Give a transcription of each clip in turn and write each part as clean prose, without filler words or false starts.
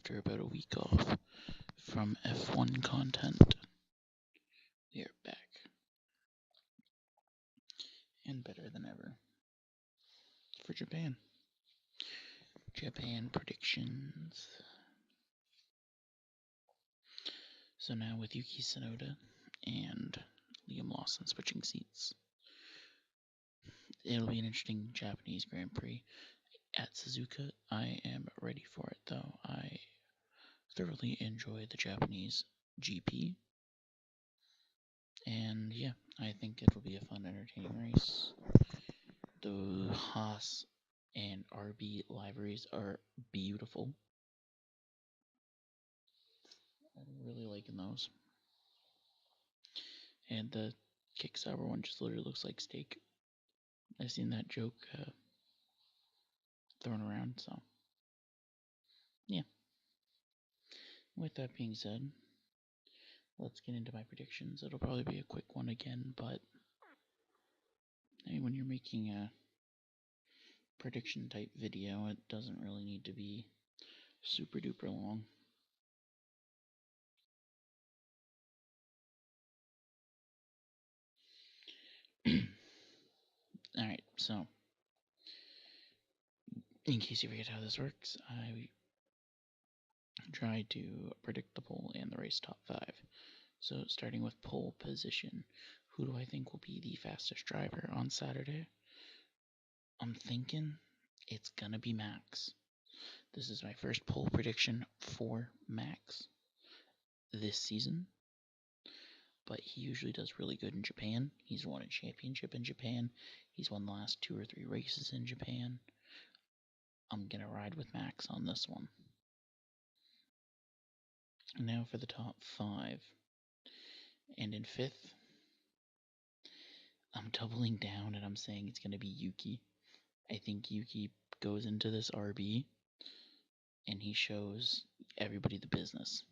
after about a week off from F1 content. We are back. And better than ever. For Japan. Japan predictions. So now with Yuki Tsunoda and Liam Lawson switching seats, it'll be an interesting Japanese Grand Prix at Suzuka. I am ready for it though. I thoroughly enjoy the Japanese GP. And yeah, I think it will be a fun, entertaining race. The Haas and RB liveries are beautiful. I'm really liking those. And the Kick Sauber one just literally looks like steak. I've seen that joke thrown around, so yeah. With that being said, let's get into my predictions. It'll probably be a quick one again, but when you're making a prediction type video, it doesn't really need to be super duper long. Alright, so in case you forget how this works, I tried to predict the pole and the race top 5. So starting with pole position, who do I think will be the fastest driver on Saturday? I'm thinking it's gonna be Max. This is my first pole prediction for Max this season, but he usually does really good in Japan. He's won a championship in Japan. He's won the last 2 or 3 races in Japan. I'm gonna ride with Max on this one. Now for the top 5. And in 5th, I'm doubling down and I'm saying it's gonna be Yuki. I think Yuki goes into this RB and he shows everybody the business.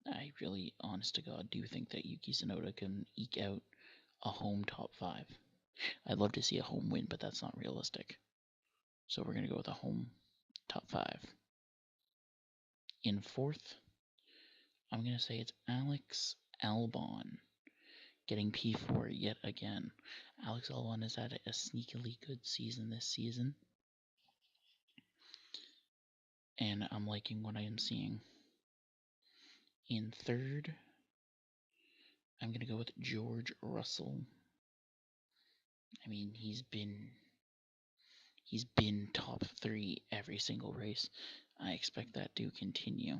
I really, honest to God, do think that Yuki Tsunoda can eke out a home top 5. I'd love to see a home win, but that's not realistic. So we're going to go with a home top 5. In 4th, I'm going to say it's Alex Albon getting P4 yet again. Alex Albon has had a sneakily good season this season, and I'm liking what I am seeing. In 3rd, I'm going to go with George Russell. I mean, he's been top 3 every single race. I expect that to continue.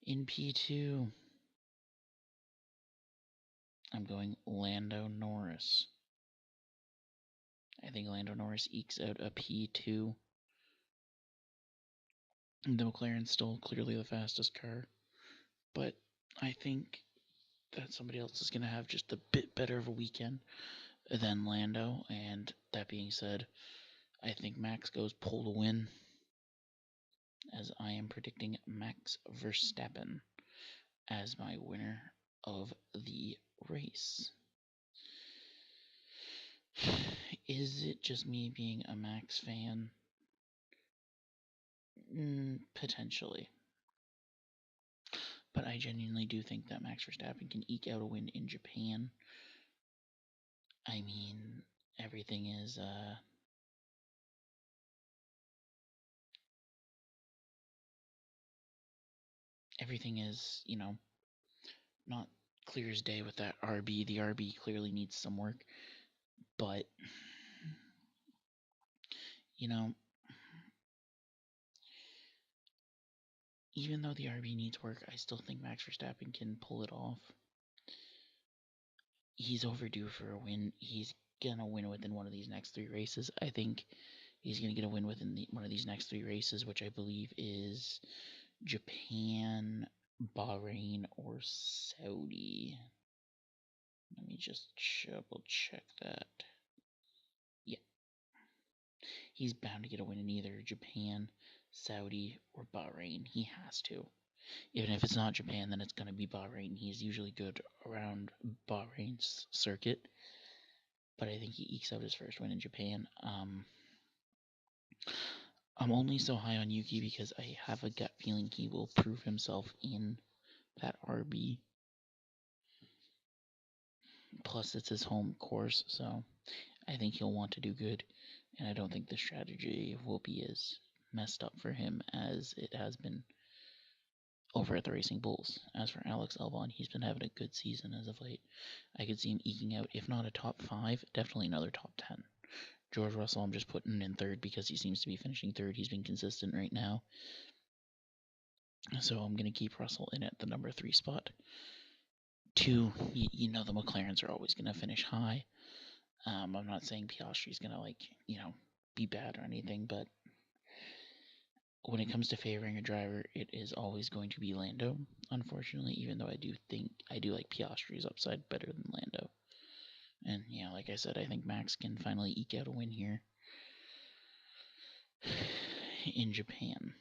In P2, I'm going Lando Norris. I think Lando Norris ekes out a P2. The McLaren's still clearly the fastest car, but I think that somebody else is going to have just a bit better of a weekend than Lando. And that being said, I think Max goes pole to win, as I am predicting Max Verstappen as my winner of the race. Is it just me being a Max fan? Potentially. But I genuinely do think that Max Verstappen can eke out a win in Japan. I mean, everything is not clear as day with that RB. The RB clearly needs some work, but even though the RB needs work, I still think Max Verstappen can pull it off. He's overdue for a win. He's gonna win within one of these next 3 races. I think he's gonna get a win within one of these next 3 races, which I believe is Japan, Bahrain, or Saudi. Let me just double check that. Yeah. He's bound to get a win in either Japan, Saudi, or Bahrain. He has to. Even if it's not Japan, then it's going to be Bahrain. He's usually good around Bahrain's circuit. but I think he ekes out his first win in Japan. I'm only so high on Yuki because I have a gut feeling he will prove himself in that RB. Plus, it's his home course, so I think he'll want to do good, and I don't think the strategy will be as messed up for him as it has been over at the Racing Bulls. As for Alex Albon, he's been having a good season as of late. I could see him eking out, if not a top 5, definitely another top 10. George Russell, I'm just putting in third because he seems to be finishing third. He's been consistent right now. So I'm going to keep Russell in at the number 3 spot. 2, you know the McLarens are always going to finish high. I'm not saying Piastri's going to, be bad or anything, but when it comes to favoring a driver, it is always going to be Lando, unfortunately, even though I do like Piastri's upside better than Lando. And yeah, like I said, I think Max can finally eke out a win here in Japan.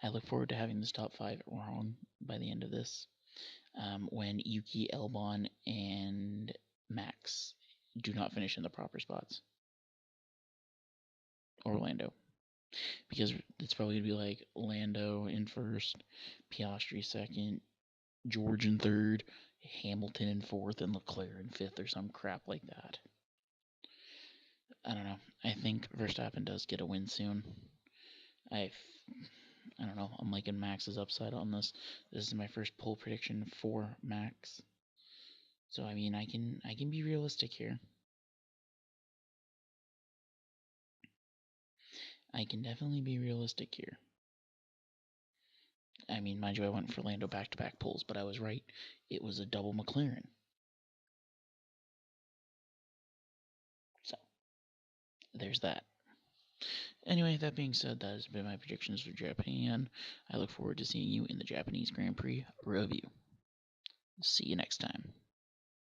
I look forward to having this top 5 wrong by the end of this, when Yuki, Albon, and Max do not finish in the proper spots. Or Lando. Because it's probably going to be like Lando in first, Piastri second, George in third, Hamilton in fourth, and Leclerc in fifth, or some crap like that. I don't know. I think Verstappen does get a win soon. I don't know. I'm liking Max's upside on this. This is my first poll prediction for Max. So I mean, I can be realistic here. I can definitely be realistic here. I mean, mind you, I went for Lando back-to-back polls, but I was right. It was a double McLaren. So, there's that. Anyway, that being said, that has been my predictions for Japan. I look forward to seeing you in the Japanese Grand Prix review. See you next time.